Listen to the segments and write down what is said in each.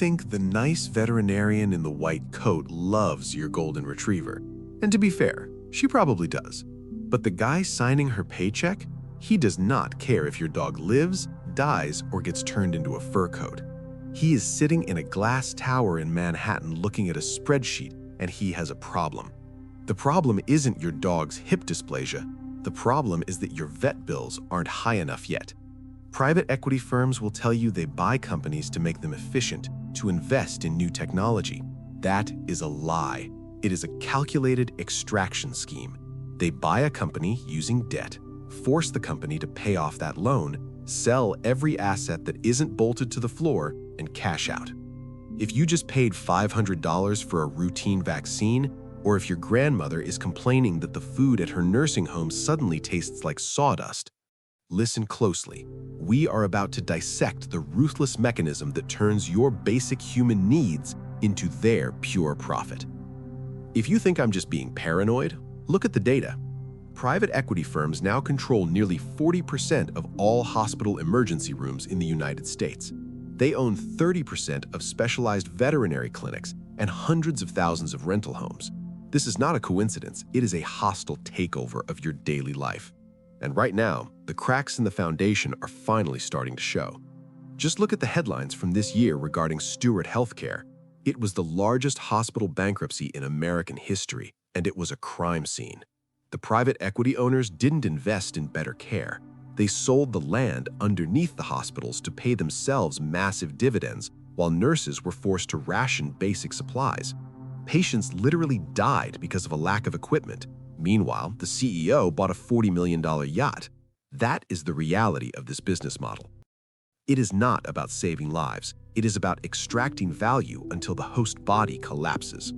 think the nice veterinarian in the white coat loves your golden retriever. And to be fair, she probably does. But the guy signing her paycheck, he does not care if your dog lives, dies, or gets turned into a fur coat. He is sitting in a glass tower in Manhattan looking at a spreadsheet, and he has a problem. The problem isn't your dog's hip dysplasia. The problem is that your vet bills aren't high enough yet. Private equity firms will tell you they buy companies to make them efficient, to invest in new technology. That is a lie. It is a calculated extraction scheme. They buy a company using debt, force the company to pay off that loan, sell every asset that isn't bolted to the floor, and cash out. If you just paid $500 for a routine vaccine, or if your grandmother is complaining that the food at her nursing home suddenly tastes like sawdust, listen closely. We are about to dissect the ruthless mechanism that turns your basic human needs into their pure profit. If you think I'm just being paranoid, look at the data. Private equity firms now control nearly 40% of all hospital emergency rooms in the United States. They own 30% of specialized veterinary clinics and hundreds of thousands of rental homes. This is not a coincidence. It is a hostile takeover of your daily life. And right now, the cracks in the foundation are finally starting to show. Just look at the headlines from this year regarding Steward Healthcare. It was the largest hospital bankruptcy in American history, and it was a crime scene. The private equity owners didn't invest in better care. They sold the land underneath the hospitals to pay themselves massive dividends, while nurses were forced to ration basic supplies. Patients literally died because of a lack of equipment. Meanwhile, the CEO bought a $40 million yacht. That is the reality of this business model. It is not about saving lives. It is about extracting value until the host body collapses.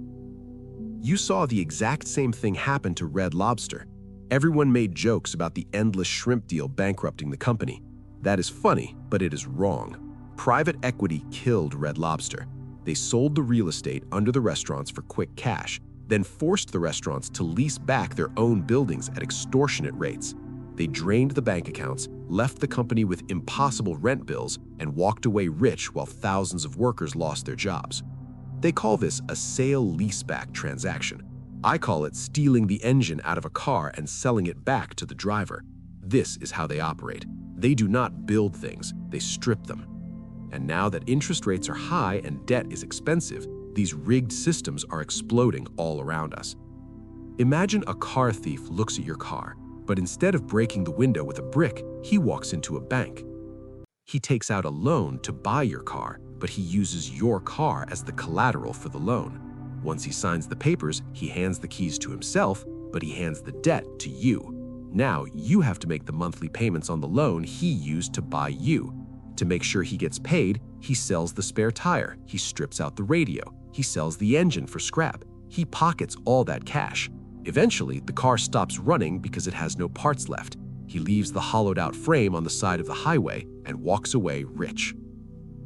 You saw the exact same thing happen to Red Lobster. Everyone made jokes about the endless shrimp deal bankrupting the company. That is funny, but it is wrong. Private equity killed Red Lobster. They sold the real estate under the restaurants for quick cash, then forced the restaurants to lease back their own buildings at extortionate rates. They drained the bank accounts, left the company with impossible rent bills, and walked away rich while thousands of workers lost their jobs. They call this a sale-leaseback transaction. I call it stealing the engine out of a car and selling it back to the driver. This is how they operate. They do not build things, they strip them. And now that interest rates are high and debt is expensive, these rigged systems are exploding all around us. Imagine a car thief looks at your car, but instead of breaking the window with a brick, he walks into a bank. He takes out a loan to buy your car, but he uses your car as the collateral for the loan. Once he signs the papers, he hands the keys to himself, but he hands the debt to you. Now you have to make the monthly payments on the loan he used to buy you. To make sure he gets paid, he sells the spare tire, he strips out the radio, he sells the engine for scrap. He pockets all that cash. Eventually, the car stops running because it has no parts left. He leaves the hollowed-out frame on the side of the highway and walks away rich.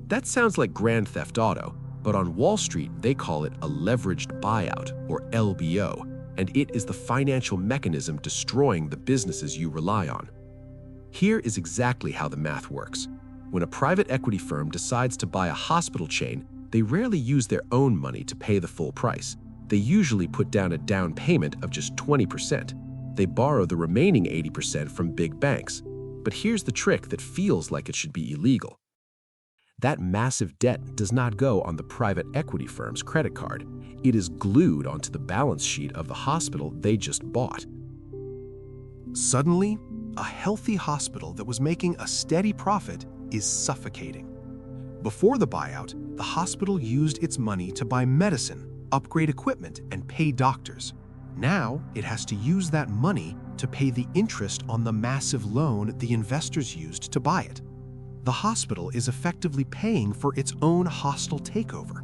That sounds like Grand Theft Auto, but on Wall Street, they call it a leveraged buyout, or LBO, and it is the financial mechanism destroying the businesses you rely on. Here is exactly how the math works. When a private equity firm decides to buy a hospital chain, they rarely use their own money to pay the full price. They usually put down a down payment of just 20%. They borrow the remaining 80% from big banks. But here's the trick that feels like it should be illegal. That massive debt does not go on the private equity firm's credit card. It is glued onto the balance sheet of the hospital they just bought. Suddenly, a healthy hospital that was making a steady profit is suffocating. Before the buyout, the hospital used its money to buy medicine, upgrade equipment, and pay doctors. Now, it has to use that money to pay the interest on the massive loan the investors used to buy it. The hospital is effectively paying for its own hostile takeover.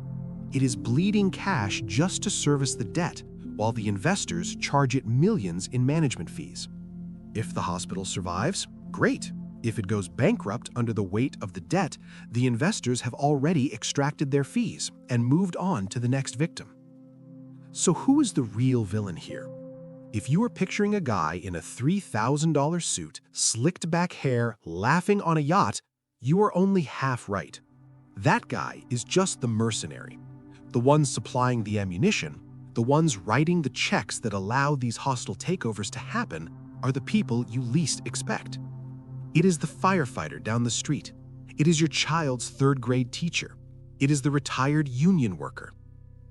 It is bleeding cash just to service the debt, while the investors charge it millions in management fees. If the hospital survives, great. If it goes bankrupt under the weight of the debt, the investors have already extracted their fees and moved on to the next victim. So who is the real villain here? If you are picturing a guy in a $3,000 suit, slicked back hair, laughing on a yacht, you are only half right. That guy is just the mercenary. The ones supplying the ammunition, the ones writing the checks that allow these hostile takeovers to happen, are the people you least expect. It is the firefighter down the street. It is your child's third-grade teacher. It is the retired union worker.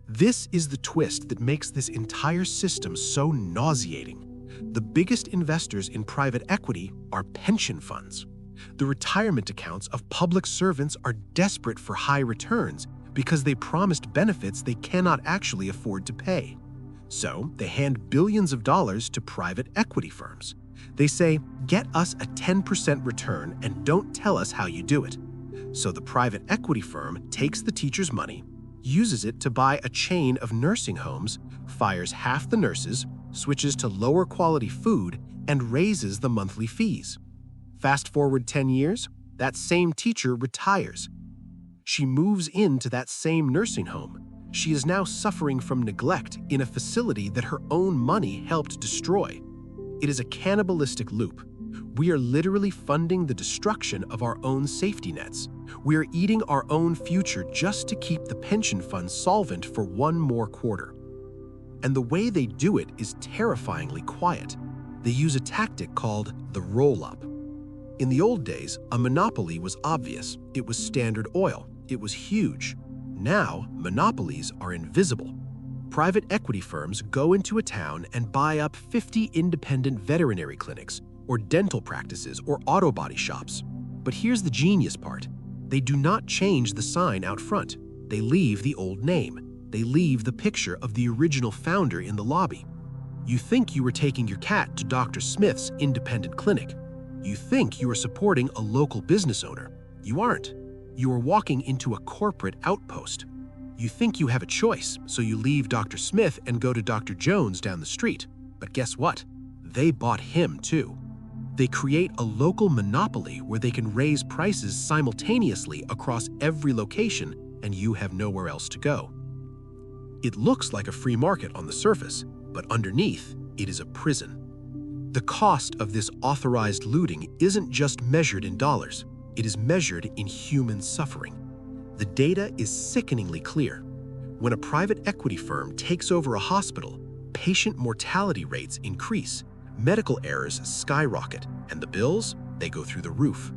This is the twist that makes this entire system so nauseating. The biggest investors in private equity are pension funds. The retirement accounts of public servants are desperate for high returns because they promised benefits they cannot actually afford to pay. So they hand billions of dollars to private equity firms. They say, "Get us a 10% return and don't tell us how you do it." So the private equity firm takes the teacher's money, uses it to buy a chain of nursing homes, fires half the nurses, switches to lower quality food, and raises the monthly fees. Fast forward 10 years, that same teacher retires. She moves into that same nursing home. She is now suffering from neglect in a facility that her own money helped destroy. It is a cannibalistic loop. We are literally funding the destruction of our own safety nets. We are eating our own future just to keep the pension fund solvent for one more quarter. And the way they do it is terrifyingly quiet. They use a tactic called the roll-up. In the old days, a monopoly was obvious. It was Standard Oil. It was huge. Now, monopolies are invisible. Private equity firms go into a town and buy up 50 independent veterinary clinics, or dental practices, or auto body shops. But here's the genius part. They do not change the sign out front. They leave the old name. They leave the picture of the original founder in the lobby. You think you were taking your cat to Dr. Smith's independent clinic. You think you are supporting a local business owner. You aren't. You are walking into a corporate outpost. You think you have a choice, so you leave Dr. Smith and go to Dr. Jones down the street. But guess what? They bought him too. They create a local monopoly where they can raise prices simultaneously across every location, and you have nowhere else to go. It looks like a free market on the surface, but underneath, it is a prison. The cost of this authorized looting isn't just measured in dollars. It is measured in human suffering. The data is sickeningly clear. When a private equity firm takes over a hospital, patient mortality rates increase, medical errors skyrocket, and the bills, they go through the roof.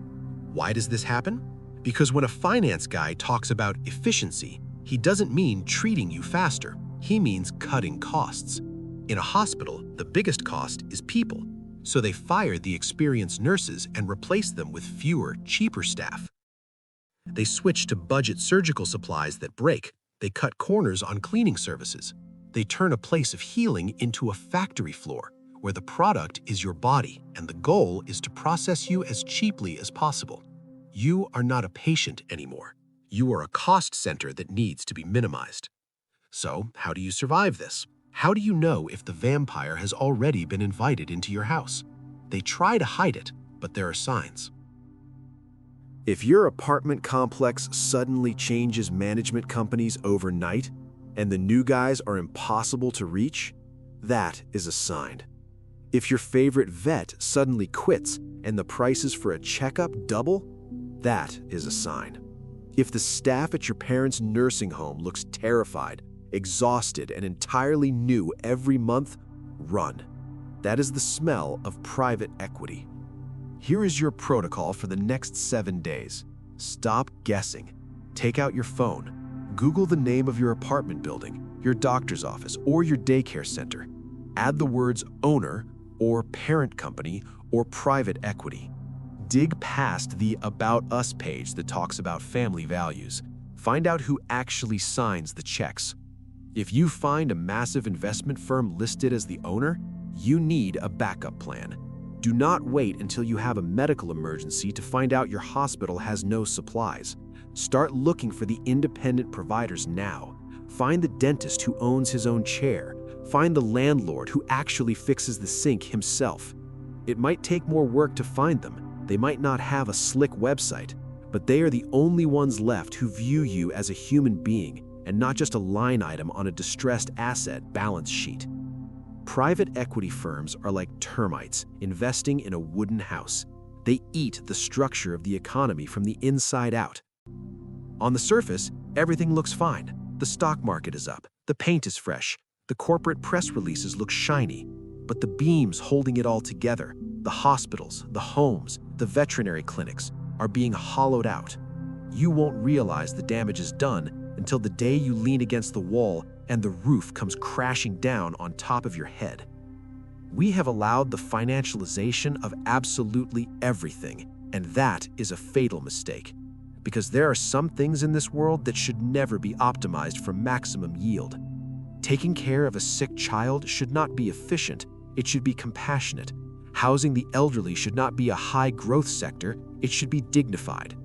Why does this happen? Because when a finance guy talks about efficiency, he doesn't mean treating you faster. He means cutting costs. In a hospital, the biggest cost is people, so they fire the experienced nurses and replace them with fewer, cheaper staff. They switch to budget surgical supplies that break. They cut corners on cleaning services. They turn a place of healing into a factory floor where the product is your body and the goal is to process you as cheaply as possible. You are not a patient anymore. You are a cost center that needs to be minimized. So, how do you survive this? How do you know if the vampire has already been invited into your house? They try to hide it, but there are signs. If your apartment complex suddenly changes management companies overnight and the new guys are impossible to reach, that is a sign. If your favorite vet suddenly quits and the prices for a checkup double, that is a sign. If the staff at your parents' nursing home looks terrified, exhausted, and entirely new every month, run. That is the smell of private equity. Here is your protocol for the next 7 days. Stop guessing. Take out your phone. Google the name of your apartment building, your doctor's office, or your daycare center. Add the words owner, or parent company, or private equity. Dig past the About Us page that talks about family values. Find out who actually signs the checks. If you find a massive investment firm listed as the owner, you need a backup plan. Do not wait until you have a medical emergency to find out your hospital has no supplies. Start looking for the independent providers now. Find the dentist who owns his own chair. Find the landlord who actually fixes the sink himself. It might take more work to find them. They might not have a slick website, but they are the only ones left who view you as a human being and not just a line item on a distressed asset balance sheet. Private equity firms are like termites investing in a wooden house. They eat the structure of the economy from the inside out. On the surface, everything looks fine. The stock market is up, the paint is fresh, the corporate press releases look shiny. But the beams holding it all together, the hospitals, the homes, the veterinary clinics, are being hollowed out. You won't realize the damage is done until the day you lean against the wall and the roof comes crashing down on top of your head. We have allowed the financialization of absolutely everything, and that is a fatal mistake. Because there are some things in this world that should never be optimized for maximum yield. Taking care of a sick child should not be efficient, it should be compassionate. Housing the elderly should not be a high-growth sector, it should be dignified.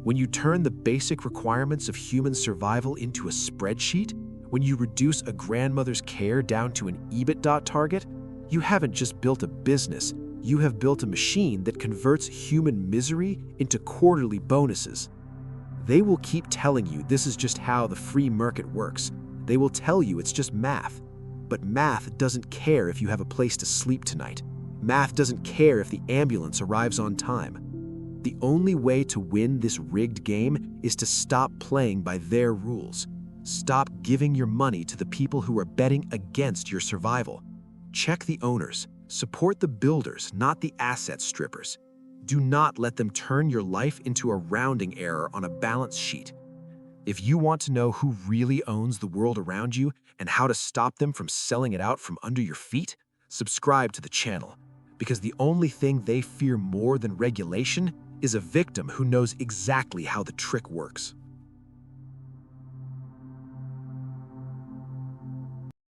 When you turn the basic requirements of human survival into a spreadsheet, when you reduce a grandmother's care down to an EBITDA target, you haven't just built a business, you have built a machine that converts human misery into quarterly bonuses. They will keep telling you this is just how the free market works. They will tell you it's just math. But math doesn't care if you have a place to sleep tonight. Math doesn't care if the ambulance arrives on time. The only way to win this rigged game is to stop playing by their rules. Stop giving your money to the people who are betting against your survival. Check the owners. Support the builders, not the asset strippers. Do not let them turn your life into a rounding error on a balance sheet. If you want to know who really owns the world around you and how to stop them from selling it out from under your feet, subscribe to the channel. Because the only thing they fear more than regulation is a victim who knows exactly how the trick works.